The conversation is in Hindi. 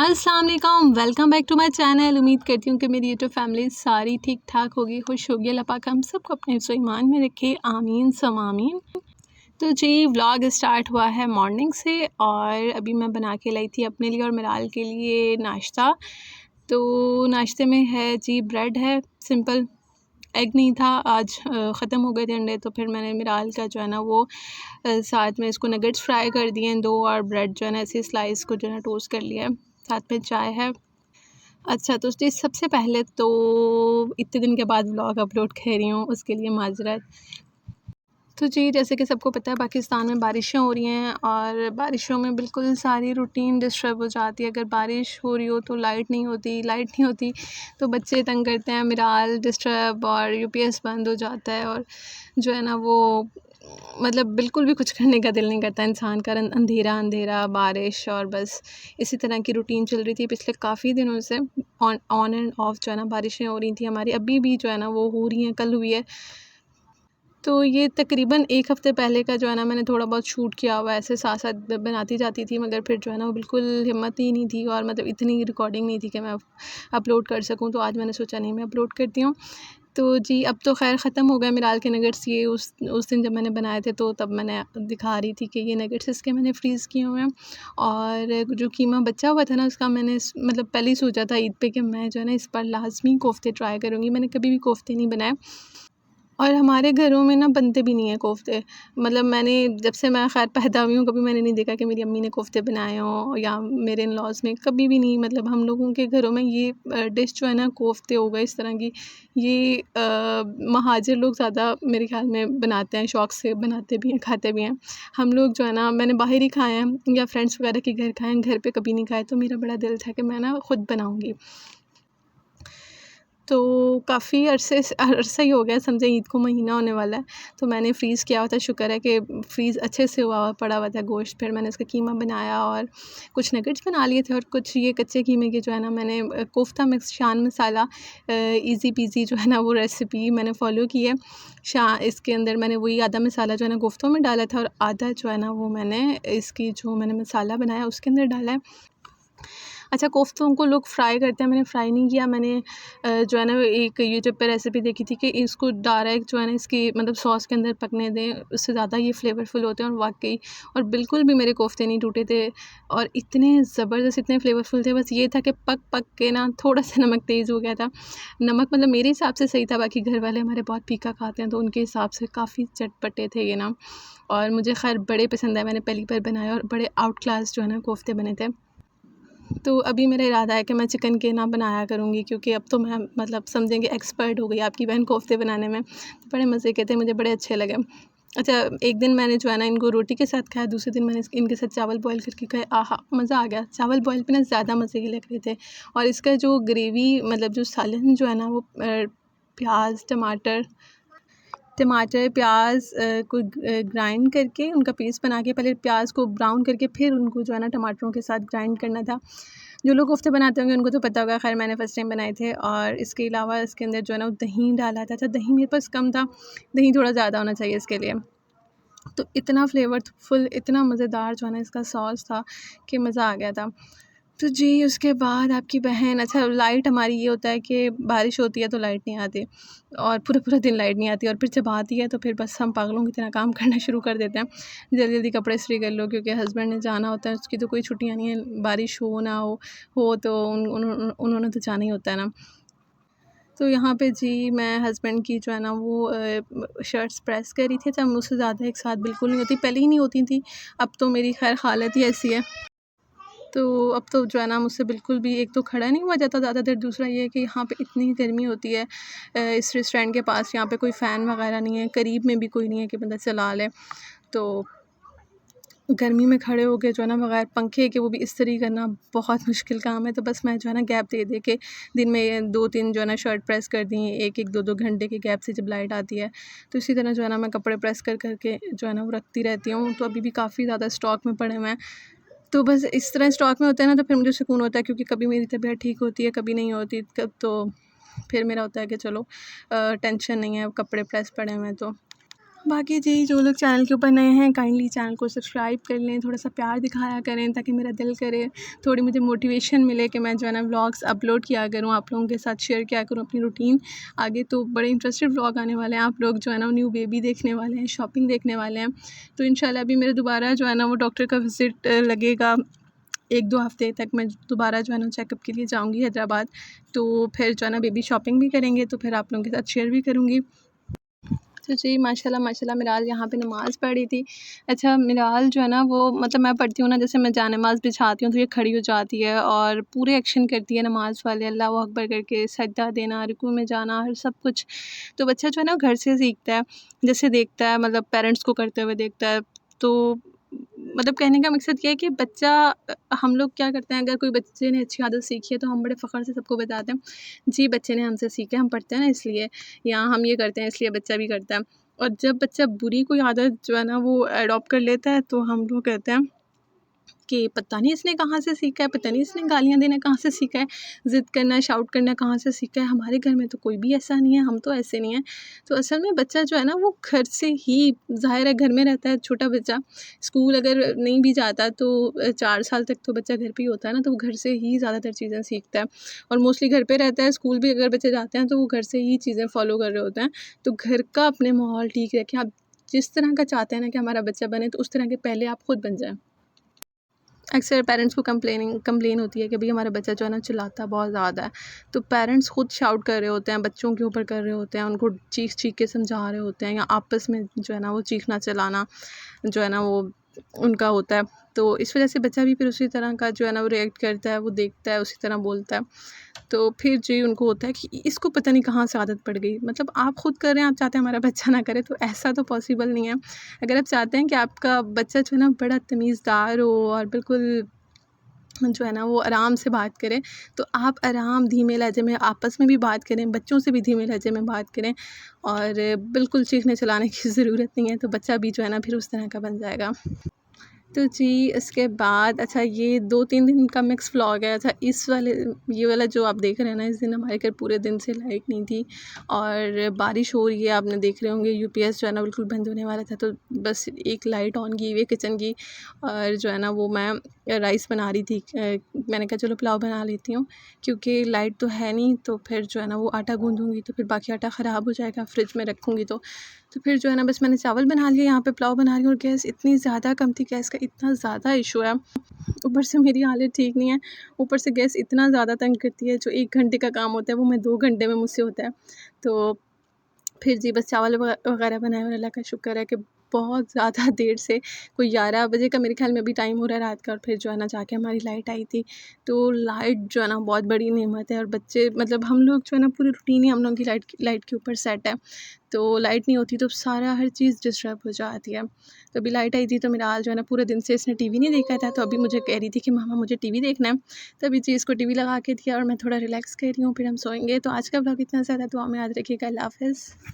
अस्सलाम वालेकुम, welcome back to my channel. उम्मीद करती हूँ कि मेरी यूट्यूब फैमिली सारी ठीक ठाक होगी, खुश होगी। अल्लाह पाक हम सबको अपने हिफ्ज़ व ईमान में रखे, आमीन सम आमीन। तो जी व्लॉग स्टार्ट हुआ है मॉर्निंग से और अभी मैं बना के लाई थी अपने लिए और मिराल के लिए नाश्ता। तो नाश्ते में है जी ब्रेड है, सिंपल। एग नहीं था आज, ख़त्म हो गए थे अंडे, तो फिर मैंने मिराल का जो है ना वो साथ में इसको नगेट्स फ्राई कर दिए हैं 2, और ब्रेड जो है ना ऐसे स्लाइस को जो है ना टोस्ट कर लिया है। साथ में चाय है। अच्छा, तो जी सबसे पहले तो इतने दिन के बाद व्लॉग अपलोड कर रही हूँ, उसके लिए माज़रत। तो जी जैसे कि सबको पता है पाकिस्तान में बारिशें हो रही हैं और बारिशों में बिल्कुल सारी रूटीन डिस्टर्ब हो जाती है। अगर बारिश हो रही हो तो लाइट नहीं होती तो बच्चे तंग करते हैं, मिराल डिस्टर्ब, और यूपीएस बंद हो जाता है, और जो है ना वो मतलब बिल्कुल भी कुछ करने का दिल नहीं करता इंसान का। अंधेरा अंधेरा, बारिश, और बस इसी तरह की रूटीन चल रही थी पिछले काफ़ी दिनों से। ऑन एंड ऑफ जो है ना बारिशें हो रही थी हमारी, अभी भी जो है ना वो हो रही हैं, कल हुई है। तो ये तकरीबन 1 हफ़्ते पहले का जो है ना मैंने थोड़ा बहुत शूट किया हुआ है, ऐसे साथ-साथ बनाती जाती थी, मगर फिर जो है ना वो बिल्कुल हिम्मत ही नहीं थी, और मतलब इतनी रिकॉर्डिंग नहीं थी कि मैं अपलोड कर सकूँ। तो आज मैंने सोचा नहीं, मैं अपलोड करती हूँ। तो जी अब तो ख़ैर ख़त्म हो गए मिराल के नगेट्स। ये उस दिन जब मैंने बनाए थे तो तब मैंने दिखा रही थी कि ये नगेट्स इसके मैंने फ्रीज़ किए हुए हैं। और जो कीमा बचा हुआ था ना उसका मैंने मतलब पहले ही सोचा था ईद पे कि मैं जो है ना इस बार लाज़मी कोफ़्ते ट्राई करूँगी। मैंने कभी भी कोफ़्ते नहीं बनाए, और हमारे घरों में ना बनते भी नहीं हैं कोफ़्ते। मतलब मैंने जब से मैं ख़ैर पैदा हुई हूँ, कभी मैंने नहीं देखा कि मेरी अम्मी ने कोफ़्ते बनाए हों, या मेरे इन-लॉज़ ने कभी भी नहीं। मतलब हम लोगों के घरों में ये डिश जो है ना कोफ़्ते हो गए इस तरह की, ये महाजिर लोग ज़्यादा मेरे ख़्याल में बनाते हैं, शौक़ से बनाते भी हैं, खाते भी हैं। हम लोग जो है ना मैंने बाहर ही खाए हैं या फ्रेंड्स वगैरह के घर खाए हैं, घर पे कभी नहीं खाए। तो मेरा बड़ा दिल था कि मैं ना ख़ुद बनाऊँगी। तो काफ़ी अरसा ही हो गया, समझे ईद को महीना होने वाला है। तो मैंने फ्रीज़ किया हुआ था, शुक्र है कि फ्रीज़ अच्छे से पड़ा हुआ था गोश्त। फिर मैंने उसका कीमा बनाया और कुछ नगेट्स बना लिए थे, और कुछ ये कच्चे कीमे के जो है ना मैंने कोफ्ता मिक्स शान मसाला, ईज़ी पीज़ी जो है ना वो रेसिपी मैंने फ़ॉलो की है। इसके अंदर मैंने वही आधा मसाला जो है ना कोफ्तों में डाला था, और आधा जो है ना वो मैंने इसकी जो मैंने मसाला बनाया उसके अंदर डाला है। अच्छा, कोफ्तों को लोग फ्राई करते हैं, मैंने फ्राई नहीं किया। मैंने जो है ना एक यूट्यूब पे रेसिपी देखी थी कि इसको डायरेक्ट जो है ना इसकी मतलब सॉस के अंदर पकने दें, उससे ज़्यादा ये फ्लेवरफुल होते हैं। और वाक़ई, और बिल्कुल भी मेरे कोफ्ते नहीं टूटे थे, और इतने ज़बरदस्त, इतने फ्लेवरफुल थे। बस ये था कि पक के ना थोड़ा-सा नमक तेज़ हो गया था। नमक मतलब मेरे हिसाब से सही था, बाकी घर वाले हमारे बहुत फीका खाते हैं, तो उनके हिसाब से काफ़ी चटपटे थे ये ना। और मुझे ख़ैर बड़े पसंद आए, मैंने पहली बार बनाए और बड़े आउट क्लास जो है ना कोफ्ते बने थे। तो अभी मेरा इरादा है कि मैं चिकन के ना बनाया करूँगी, क्योंकि अब तो मैं मतलब समझेंगे एक्सपर्ट हो गई आपकी बहन कोफ्ते बनाने में। तो बड़े मज़े के थे, मुझे बड़े अच्छे लगे। अच्छा, एक दिन मैंने जो है ना इनको रोटी के साथ खाया, दूसरे दिन मैंने इनके साथ चावल बॉयल करके खाए। आहा! मज़ा आ गया। चावल बॉयल पे ना ज़्यादा मज़े के लग रहे थे, और इसका जो ग्रेवी मतलब जो सालन जो है ना वो प्याज़, टमाटर, प्याज़ को ग्राइंड करके उनका पेस्ट बना के, पहले प्याज़ को ब्राउन करके फिर उनको जो है ना टमाटरों के साथ ग्राइंड करना था। जो लोग कोफ्ते बनाते होंगे उनको तो पता होगा, ख़ैर मैंने फ़र्स्ट टाइम बनाए थे। और इसके अलावा इसके अंदर जो है ना वो दही डाला था। अच्छा, दही मेरे पास कम था, दही थोड़ा ज़्यादा होना चाहिए इसके लिए। तो इतना फ्लेवरफुल, इतना मज़ेदार जो है ना इसका सॉस था कि मज़ा आ गया था। तो जी उसके बाद आपकी बहन, अच्छा लाइट हमारी ये होता है कि बारिश होती है तो लाइट नहीं आती, और पूरा-पूरा दिन लाइट नहीं आती, और फिर जब आती है तो फिर बस हम पागलों की तरह काम करना शुरू कर देते हैं। जल्दी-जल्दी कपड़े इस्त्री कर लो, क्योंकि हस्बैंड ने जाना होता है, उसकी तो कोई छुट्टियाँ नहीं है, बारिश हो ना हो तो उन्होंने तो जाना ही होता है ना। तो यहाँ पे जी मैं हस्बैंड की जो है ना वो शर्ट्स प्रेस कर रही थी। अच्छा, मुझसे ज़्यादा एक साथ बिल्कुल नहीं होती, पहले ही नहीं होती थी, अब तो मेरी ख़ैर हालत ही ऐसी है। तो अब तो जो है ना मुझसे बिल्कुल भी, एक तो खड़ा नहीं हुआ जाता ज़्यादा देर, दूसरा ये है कि यहाँ पे इतनी गर्मी होती है। इस रेस्टोरेंट के पास यहाँ पे कोई फ़ैन वगैरह नहीं है, करीब में भी कोई नहीं है कि बंदा चला ले। तो गर्मी में खड़े होके जो है ना बगैर पंखे के वो भी इस्त्री करना बहुत मुश्किल काम है। तो बस मैं जो है ना गैप दे के दिन में 2-3 जो है ना शर्ट प्रेस कर दी, 1-1 2-2 घंटे के गैप से जब लाइट आती है। तो इसी तरह जो है ना मैं कपड़े प्रेस कर के जो है ना वो रखती रहती हूँ। तो अभी भी काफ़ी ज़्यादा स्टॉक में पड़े हुए हैं। तो बस इस तरह स्टॉक में होते हैं ना, तो फिर मुझे सुकून होता है, क्योंकि कभी मेरी तबीयत ठीक होती है, कभी नहीं होती। तो फिर मेरा होता है कि चलो टेंशन नहीं है, कपड़े प्रेस पड़े हुए हैं तो। बाकी जी जो लोग चैनल के ऊपर नए हैं काइंडली चैनल को सब्सक्राइब कर लें, थोड़ा सा प्यार दिखाया करें ताकि मेरा दिल करे, थोड़ी मुझे मोटिवेशन मिले कि मैं जो है ना व्लॉग्स अपलोड किया करूँ, आप लोगों के साथ शेयर किया करूँ अपनी रूटीन। आगे तो बड़े इंटरेस्टेड व्लॉग आने वाले हैं, आप लोग जो है ना न्यू बेबी देखने वाले हैं, शॉपिंग देखने वाले हैं। तो इंशाल्लाह अभी मेरे दोबारा जो है ना वो डॉक्टर का विज़िट लगेगा, 1-2 हफ़्ते तक मैं दोबारा जो है ना चेकअप के लिए जाऊँगी हैदराबाद। तो फिर जो है ना बेबी शॉपिंग भी करेंगे, तो फिर आप लोगों के साथ शेयर भी करूँगी। तो जी माशाल्लाह माशाल्लाह मिराल यहाँ पे नमाज़ पढ़ रही थी। अच्छा मिराल जो है ना वो मतलब मैं पढ़ती हूँ ना, जैसे मैं जानमाज़ बिछाती हूँ तो ये खड़ी हो जाती है और पूरे एक्शन करती है नमाज़ वाले, अल्लाहू अकबर करके सजदा देना, रुकू में जाना और सब कुछ। तो बच्चा जो है ना घर से सीखता है, जैसे देखता है मतलब पेरेंट्स को करते हुए देखता है। तो मतलब कहने का मकसद ये है कि बच्चा हम लोग क्या करते हैं, अगर कोई बच्चे ने अच्छी आदत सीखी है तो हम बड़े फ़ख्र से सबको बताते हैं, जी बच्चे ने हमसे सीखा है, हम पढ़ते हैं ना इसलिए, या हम ये करते हैं इसलिए बच्चा भी करता है। और जब बच्चा बुरी कोई आदत जो है ना वो एडॉप्ट कर लेता है तो हम लोग कहते हैं कि पता नहीं इसने कहाँ से सीखा है, पता नहीं इसने गालियाँ देना कहाँ से सीखा है, ज़िद करना, शाउट करना कहाँ से सीखा है। हमारे घर में तो कोई भी ऐसा नहीं है, हम तो ऐसे नहीं हैं। तो असल में बच्चा जो है ना वो घर से ही, ज़ाहिर है घर में रहता है छोटा बच्चा, स्कूल अगर नहीं भी जाता तो 4 साल तक तो बच्चा घर पे ही होता है ना, तो वो घर से ही ज़्यादातर चीज़ें सीखता है और मोस्टली घर पे रहता है। स्कूल भी अगर बच्चे जाते हैं तो वो घर से ही चीज़ें फ़ॉलो कर रहे होते हैं। तो घर का अपने माहौल ठीक रखें। आप जिस तरह का चाहते हैं ना कि हमारा बच्चा बने, तो उस तरह के पहले आप खुद बन जाएँ। अक्सर पेरेंट्स को कंप्लेन होती है कि भई हमारा बच्चा जो है ना चिल्लाता बहुत ज़्यादा है। तो पेरेंट्स खुद शाउट कर रहे होते हैं, बच्चों के ऊपर कर रहे होते हैं, उनको चीख-चीख के समझा रहे होते हैं, या आपस में जो है ना वो चीखना चिल्लाना जो है ना वो उनका होता है। तो इस वज़ह से बच्चा भी फिर उसी तरह का जो है ना वो रिएक्ट करता है, वो देखता है, उसी तरह बोलता है। तो फिर जी उनको होता है कि इसको पता नहीं कहाँ से आदत पड़ गई। मतलब आप खुद कर रहे हैं, आप चाहते हैं हमारा बच्चा ना करे, तो ऐसा तो पॉसिबल नहीं है। अगर आप चाहते हैं कि आपका बच्चा जो है ना बड़ा तमीज़दार हो और बिल्कुल जो है ना वो आराम से बात करे, तो आप आराम धीमे लहजे में आपस में भी बात करें, बच्चों से भी धीमे लहजे में बात करें और बिल्कुल चीखने चिल्लाने की ज़रूरत नहीं है। तो बच्चा भी जो है ना फिर उस तरह का बन जाएगा। तो जी इसके बाद अच्छा ये 2-3 दिन का मिक्स व्लॉग है। अच्छा इस वाले ये वाला जो आप देख रहे हैं ना, इस दिन हमारे घर पूरे दिन से लाइट नहीं थी और बारिश हो रही है, आपने देख रहे होंगे यूपीएस जो है ना बिल्कुल बंद होने वाला था। तो बस एक लाइट ऑन की हुई है किचन की और जो है ना वो मैं राइस बना रही थी। मैंने कहा चलो पुलाव बना लेती हूँ, क्योंकि लाइट तो है नहीं, तो फिर जो है ना वो आटा गूँधूँगी तो फिर बाकी आटा ख़राब हो जाएगा फ्रिज में रखूँगी तो फिर जो है ना बस मैंने चावल बना लिए, यहाँ पे पुलाव बना रही हूँ और गैस इतनी ज़्यादा कम थी, गैस का इतना ज़्यादा इशू है। ऊपर से मेरी हालत ठीक नहीं है, ऊपर से गैस इतना ज़्यादा तंग करती है, जो 1 घंटे का काम होता है वो मैं 2 घंटे में मुझसे होता है। तो फिर जी बस चावल वगैरह बनाए और अल्लाह का शुक्र है कि बहुत ज़्यादा देर से, कोई 11 बजे का मेरे ख़्याल में अभी टाइम हो रहा है रात का, और फिर जो है ना जाके हमारी लाइट आई थी। तो लाइट जो है ना बहुत बड़ी नेमत है और बच्चे मतलब हम लोग जो है ना पूरी रूटीन ही हम लोगों की लाइट के ऊपर सेट है। तो लाइट नहीं होती तो सारा हर चीज़ डिस्टर्ब हो जाती है। तो अभी लाइट आई थी तो मेरा जो है ना पूरे दिन से इसने टीवी नहीं देखा था, तो अभी मुझे कह रही थी कि मामा मुझे टीवी देखना है। तो अभी जी इसको टीवी लगा के दिया और मैं थोड़ा रिलैक्स कर रही हूँ, फिर हम सोएँगे। तो आज का व्लॉग इतना ज़्यादा दुआ में याद रखिएगा। अल्लाह हाफ़िज़।